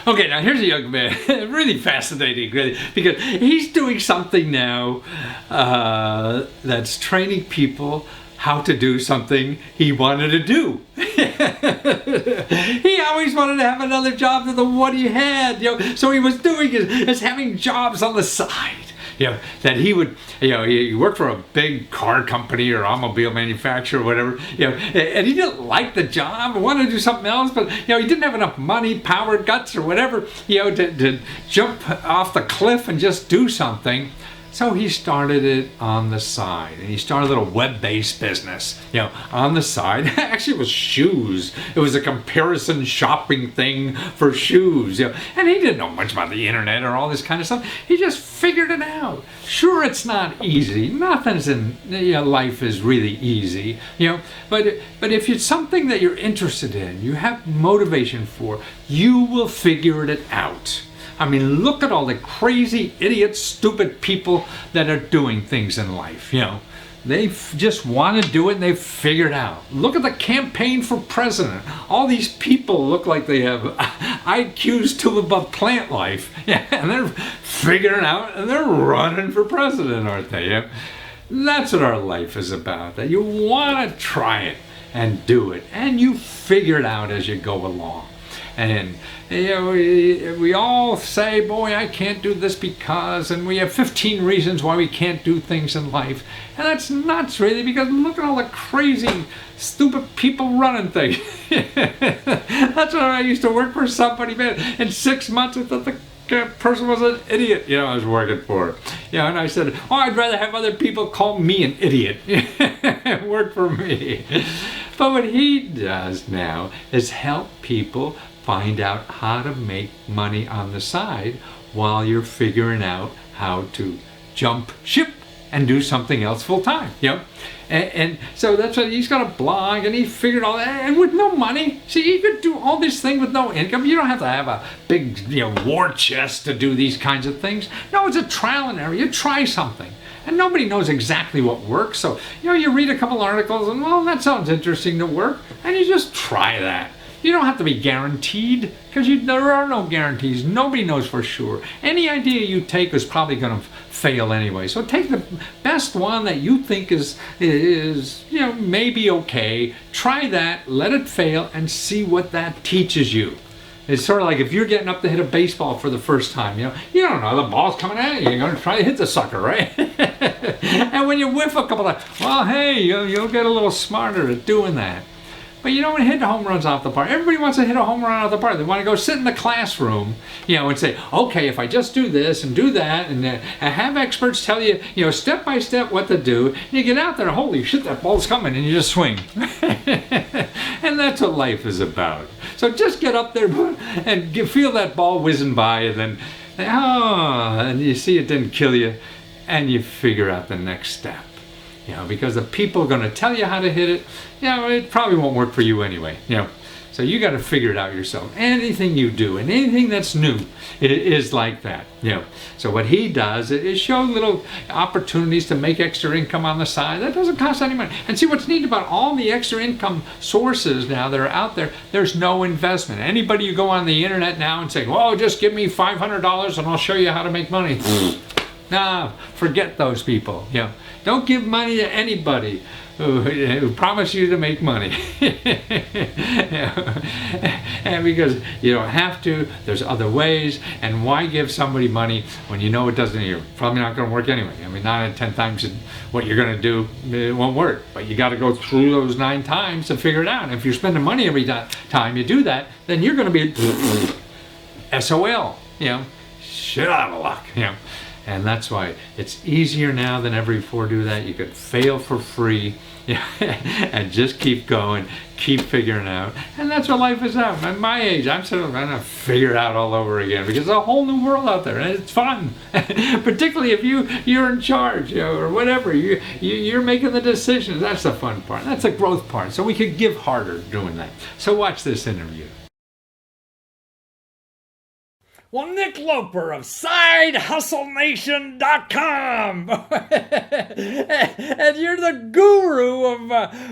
Okay, now here's a young man, really fascinating, really, because he's doing something now that's training people how to do something he wanted to do. He always wanted to have another job than the one he had, so he was doing is having jobs on the side. That he would, he worked for a big car company or automobile manufacturer or whatever, and he didn't like the job, wanted to do something else, but, he didn't have enough money, power, guts, or whatever, to jump off the cliff and just do something. So he started it on the side, and he started a little web-based business, on the side. Actually, it was shoes. It was a comparison shopping thing for shoes, and he didn't know much about the internet or all this kind of stuff. He just figured it out. Sure, it's not easy. Nothing's in life is really easy, but if it's something that you're interested in, you have motivation for, you will figure it out. I mean, look at all the crazy, idiot, stupid people that are doing things in life, They just want to do it and they figure it out. Look at the campaign for president. All these people look like they have IQs too above plant life. And they're figuring out and they're running for president, aren't they? That's what our life is about. That you want to try it and do it. And you figure it out as you go along. And we all say, boy, I can't do this because, and we have 15 reasons why we can't do things in life. And that's nuts, really, because look at all the crazy, stupid people running things. That's when I used to work for somebody, man. In 6 months, I thought the person was an idiot, I was working for. And I said, I'd rather have other people call me an idiot. Work for me. But what he does now is help people find out how to make money on the side while you're figuring out how to jump ship and do something else full time. And so that's what he's got a blog, and he figured all that, and with no money. See, you could do all this thing with no income. You don't have to have a big war chest to do these kinds of things. No, it's a trial and error. You try something. And nobody knows exactly what works. So, you read a couple articles and, well, that sounds interesting to work. And you just try that. You don't have to be guaranteed, because there are no guarantees. Nobody knows for sure. Any idea you take is probably going to fail anyway. So take the best one that you think is maybe okay. Try that, let it fail, and see what that teaches you. It's sort of like if you're getting up to hit a baseball for the first time, you don't know, the ball's coming at you. You're going to try to hit the sucker, right? And when you whiff a couple of, well, hey, you'll get a little smarter at doing that. But you don't want to hit home runs off the park. Everybody wants to hit a home run off the park. They want to go sit in the classroom, and say, okay, if I just do this and do that, and have experts tell you, step by step what to do, and you get out there, holy shit, that ball's coming, and you just swing. And that's what life is about. So just get up there and feel that ball whizzing by, and then, and you see it didn't kill you, and you figure out the next step. Because the people are going to tell you how to hit it, it probably won't work for you anyway, So you got to figure it out yourself. Anything you do and anything that's new is like that, So what he does is show little opportunities to make extra income on the side. That doesn't cost any money. And see, what's neat about all the extra income sources now that are out there, there's no investment. Anybody you go on the internet now and say, well, just give me $500 and I'll show you how to make money. Nah, forget those people, Don't give money to anybody who promise you to make money. And because you don't have to, there's other ways, and why give somebody money when you know it doesn't, you're probably not going to work anyway. I mean, 9 out of 10 times what you're going to do, it won't work. But you got to go through those 9 times to figure it out. And if you're spending money every time you do that, then you're going to be SOL, shit out of luck, And that's why it's easier now than ever before to do that. You could fail for free, and just keep going, keep figuring out. And that's what life is about. At my age, I'm sort of trying to figure it out all over again, because there's a whole new world out there, and it's fun. Particularly if you're in charge, or whatever. You're making the decisions. That's the fun part. That's the growth part. So we could give harder doing that. So watch this interview. Well, Nick Loper of SideHustleNation.com. And you're the guru of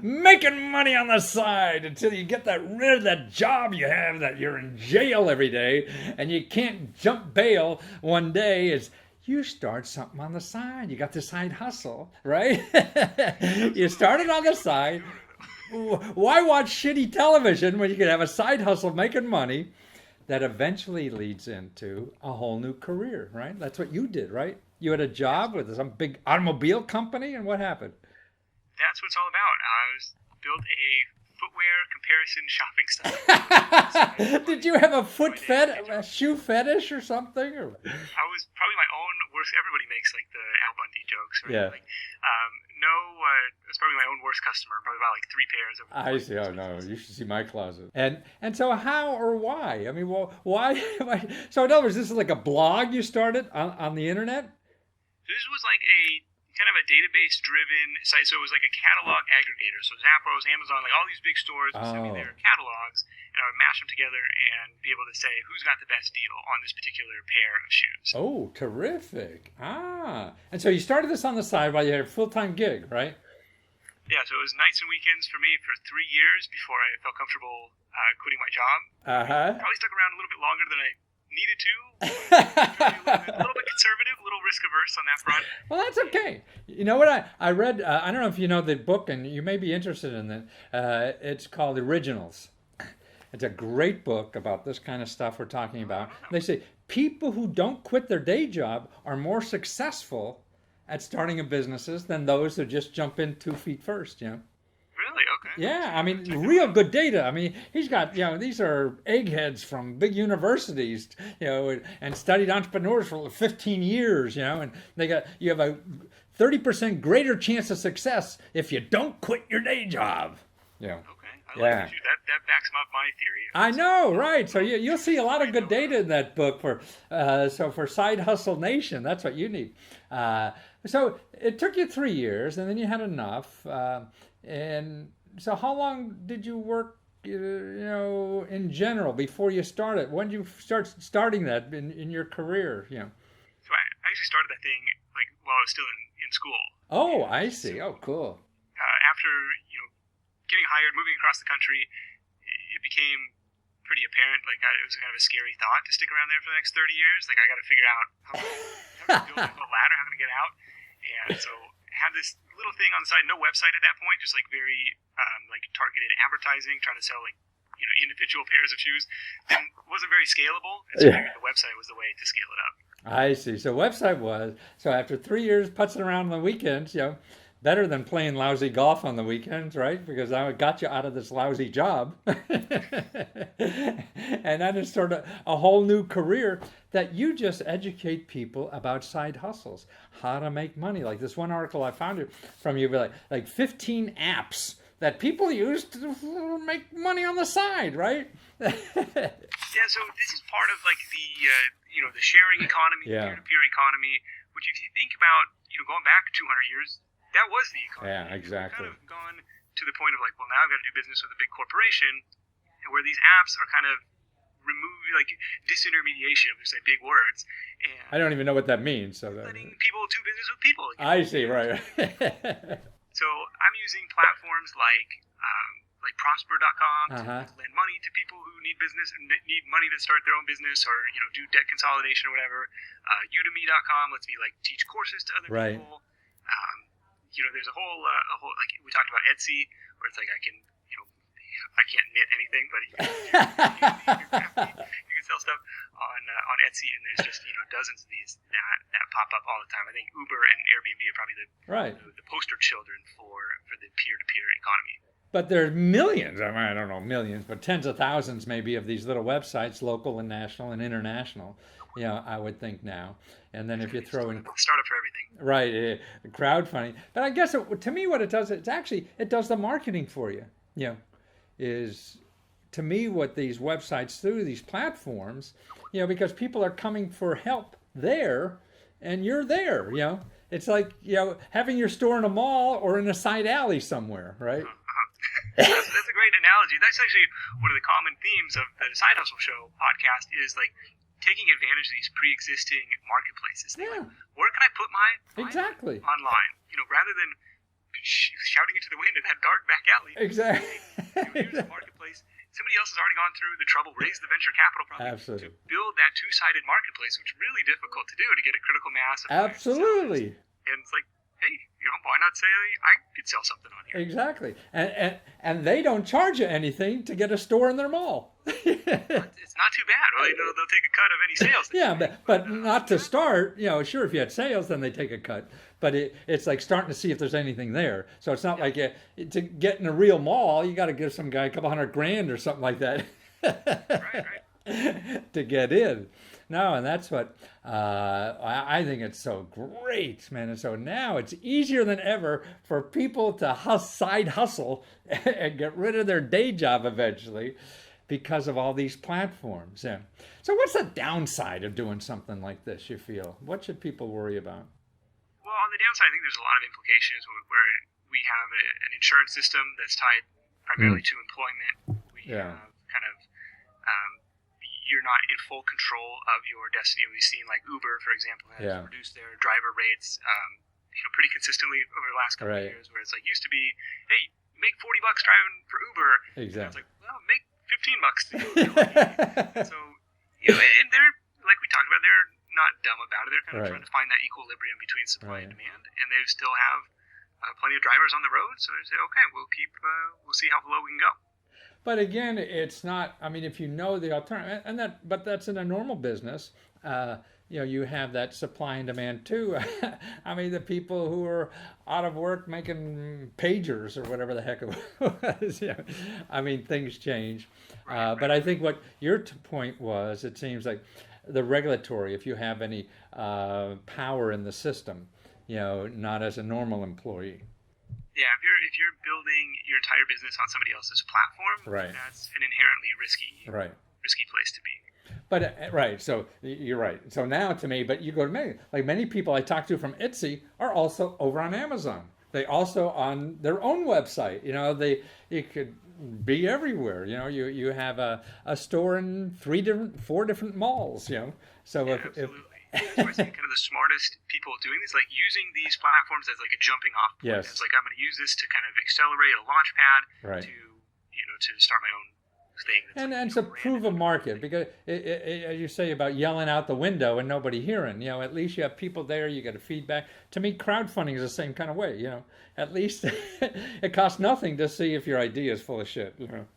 making money on the side until you get rid of that job you have that you're in jail every day and you can't jump bail one day. You start something on the side. You got the side hustle, right? You started on the side. Why watch shitty television when you can have a side hustle making money that eventually leads into a whole new career, right? That's what you did, right? You had a job with some big automobile company, and what happened? That's what it's all about. I built a footwear comparison shopping site. Did you have a shoe fetish or something? Or? I was probably my own worst. Everybody makes like the Al Bundy jokes, right? Yeah. Like, it was probably my own worst customer. Probably about like 3 pairs of. I see. Oh no, you should see my closet. And so how or why? I mean, well, why? So in other words, this is like a blog you started on the internet. This was like a kind of a database-driven site. So it was like a catalog aggregator. So Zappos, Amazon, like all these big stores would send me their catalogs, and I would mash them together and be able to say who's got the best deal on this particular pair of shoes. Oh, terrific. And so you started this on the side while you had a full-time gig, right? Yeah, so it was nights and weekends for me for 3 years before I felt comfortable quitting my job. Probably stuck around a little bit longer than I needed to. A little bit conservative, a little risk averse on that front. Well, that's okay. You know what I read? I don't know if you know the book, and you may be interested in it. It's called Originals. It's a great book about this kind of stuff we're talking about. They say people who don't quit their day job are more successful at starting a businesses than those who just jump in 2 feet first. You know. Really? Okay. Yeah, I mean, real good data. I mean, he's got, these are eggheads from big universities, and studied entrepreneurs for 15 years, and you have a 30% greater chance of success if you don't quit your day job. Yeah. Okay. I like that backs up my theory. I know, right? So you'll see a lot of good data in that book for Side Hustle Nation. That's what you need. So it took you 3 years, and then you had enough. And so how long did you work, in general before you started? When did you starting that in your career? So I actually started that thing like while I was still in school. Oh, I see. Oh, cool. After, getting hired, moving across the country, it became pretty apparent, like it was kind of a scary thought to stick around there for the next 30 years. Like I got to figure out how to build a ladder, how to get out. And so had this little thing on the side, no website at that point, just like very like targeted advertising, trying to sell like individual pairs of shoes. And wasn't very scalable. And so the website was the way to scale it up. I see. So website was so after 3 years putzing around on the weekends, better than playing lousy golf on the weekends, right? Because I got you out of this lousy job. And that is sort of a whole new career that you just educate people about side hustles, how to make money. Like this one article I found from you, like 15 apps that people use to make money on the side, right? Yeah, so this is part of like the sharing economy, peer-to-peer economy, which if you think about, going back 200 years, that was the economy. Yeah, exactly. We've kind of gone to the point of like, well, now I've got to do business with a big corporation, where these apps are kind of like disintermediation, which are big words. And I don't even know what that means. So letting people do business with people. I see, right. So I'm using platforms like Prosper.com to lend money to people who need business and need money to start their own business, or do debt consolidation or whatever. Udemy.com lets me like teach courses to other people. There's a whole like we talked about Etsy, where it's like I can't knit anything, but you can sell stuff on Etsy, and there's just dozens of these that pop up all the time. I think Uber and Airbnb are probably the poster children for the peer-to-peer economy. But there's millions, I don't know millions, but tens of thousands maybe of these little websites, local and national and international, I would think now. And then if you throw in... Startup for everything. Right, crowdfunding. But I guess to me what it does, it does the marketing for you, is to me what these websites do, these platforms, because people are coming for help there and you're there, It's like, having your store in a mall or in a side alley somewhere, right? That's a great analogy. That's actually one of the common themes of the Side Hustle Show podcast is like taking advantage of these pre-existing marketplaces. Yeah. Where can I put my Exactly. online? Rather than shouting into the wind in that dark back alley. Exactly. Here's a marketplace. Somebody else has already gone through the trouble, raised the venture capital probably Absolutely. to build that two-sided marketplace, which is really difficult to do to get a critical mass of Absolutely. And it's like, hey, why not say I could sell something on here? Exactly. And they don't charge you anything to get a store in their mall. It's not too bad. Well, they'll take a cut of any sales. Yeah, but not to start. Sure, if you had sales, then they take a cut. But it's like starting to see if there's anything there. So it's not like to get in a real mall, you got to give some guy a couple $100,000 or something like that Right. to get in. No, and that's what I think it's so great, man. And so now it's easier than ever for people to side hustle and get rid of their day job eventually, because of all these platforms. Yeah. So what's the downside of doing something like this, you feel? What should people worry about? Well, on the downside, I think there's a lot of implications where we have an insurance system that's tied primarily to employment. We have kind of, you're not in full control of your destiny. We've seen like Uber, for example, has reduced their driver rates pretty consistently over the last couple of years, where it's like used to be, hey, make $40 driving for Uber. Exactly. And it's like, well, make $15 to go. So, and they're, like we talked about, they're not dumb about it. They're kind of trying to find that equilibrium between supply and demand, and they still have plenty of drivers on the road. So they say, okay, we'll see how low we can go. But again, it's not. I mean, if you know the alternative, but that's in a normal business. You have that supply and demand too. I mean, the people who are out of work making pagers or whatever the heck it was. I mean, things change. But I think what your point was, it seems like the regulatory, if you have any power in the system, not as a normal employee. Yeah, if you're building your entire business on somebody else's platform, that's an inherently risky place to be. But so you're right. So now to me, but you go to many people I talk to from Etsy are also over on Amazon. They also on their own website. You could be everywhere. You have a store in 4 different malls. So absolutely. That's why I think kind of the smartest people doing this, like using these platforms as like a jumping off point. Yes. It's like I'm going to use this to kind of accelerate a launch pad to start my own thing. And to prove a market, because as you say about yelling out the window and nobody hearing, at least you have people there, you get a feedback. To me, crowdfunding is the same kind of way, at least it costs nothing to see if your idea is full of shit. Like crowdfunding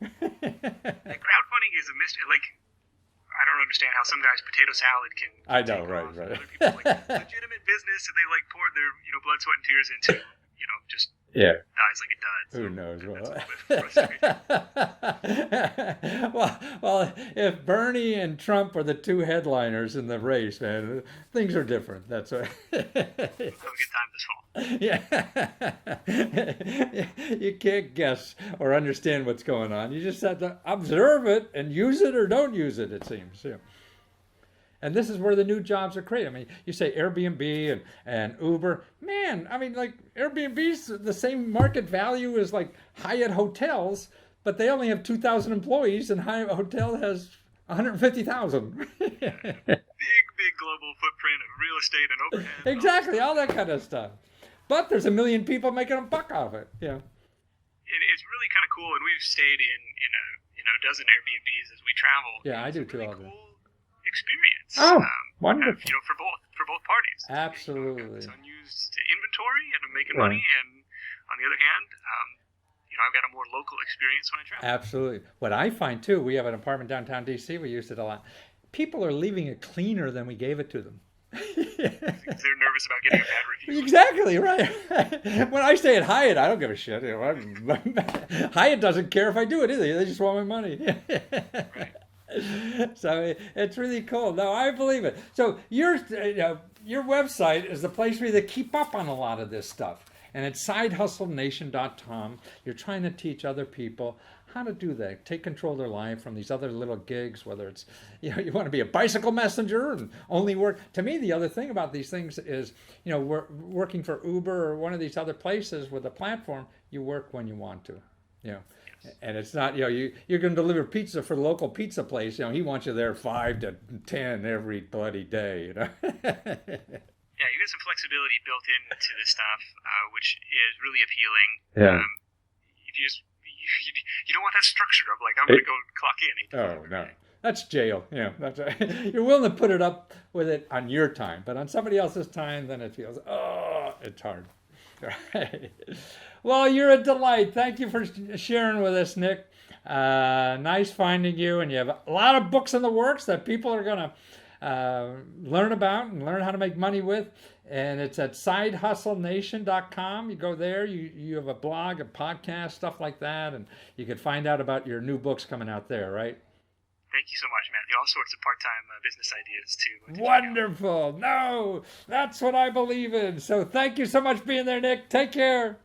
is a mystery. Like, I don't understand how some guys' potato salad can. I know, right. Other people like legitimate business that they like poured their blood, sweat, and tears into. Just dies like it does. Well, if Bernie and Trump are the 2 headliners in the race, man, things are different. That's right. We'll have a good time this fall. Yeah. You can't guess or understand what's going on. You just have to observe it and use it or don't use it, it seems. Yeah. And this is where the new jobs are created. I mean, you say Airbnb and Uber. Man, I mean, like Airbnb's the same market value as like Hyatt hotels, but they only have 2,000 employees, and Hyatt Hotel has 150,000. Big global footprint of real estate and overhead. Exactly, all that kind of stuff. But there's 1 million people making a buck off it. And it's really kind of cool. And we've stayed in a dozen Airbnbs as we travel. Yeah, I do too. Really cool experience. Oh, wonderful. For both parties. Absolutely. It's unused inventory and I'm making money, and on the other hand, I've got a more local experience when I travel. Absolutely. What I find too, we have an apartment downtown DC. We used it a lot. People are leaving it cleaner than we gave it to them. They're nervous about getting a bad review. Exactly right. When I stay at Hyatt, I don't give a shit. Hyatt doesn't care if I do it either. They just want my money. Right. So it's really cool. No, I believe it. So your website is the place where they keep up on a lot of this stuff. And it's sidehustlenation.com. You're trying to teach other people how to do that, take control of their life from these other little gigs, whether it's, you want to be a bicycle messenger and only work. To me, the other thing about these things is, we're working for Uber or one of these other places with a platform, you work when you want to. And it's not, you're going to deliver pizza for the local pizza place. He wants you there 5 to 10 every bloody day. Yeah, you get some flexibility built into this stuff, which is really appealing. Yeah. If you don't want that structure of like, I'm going to go clock in. Oh, no. That's jail. That's you're willing to put it up with it on your time, but on somebody else's time, then it feels, it's hard. Right. Well, you're a delight. Thank you for sharing with us, Nick. Nice finding you, and you have a lot of books in the works that people are going to learn about and learn how to make money with. And it's at sidehustlenation.com. You go there, you have a blog, a podcast, stuff like that, and you can find out about your new books coming out there, right? Thank you so much, Matthew. All sorts of part-time business ideas, too. Wonderful. No, that's what I believe in. So thank you so much for being there, Nick. Take care.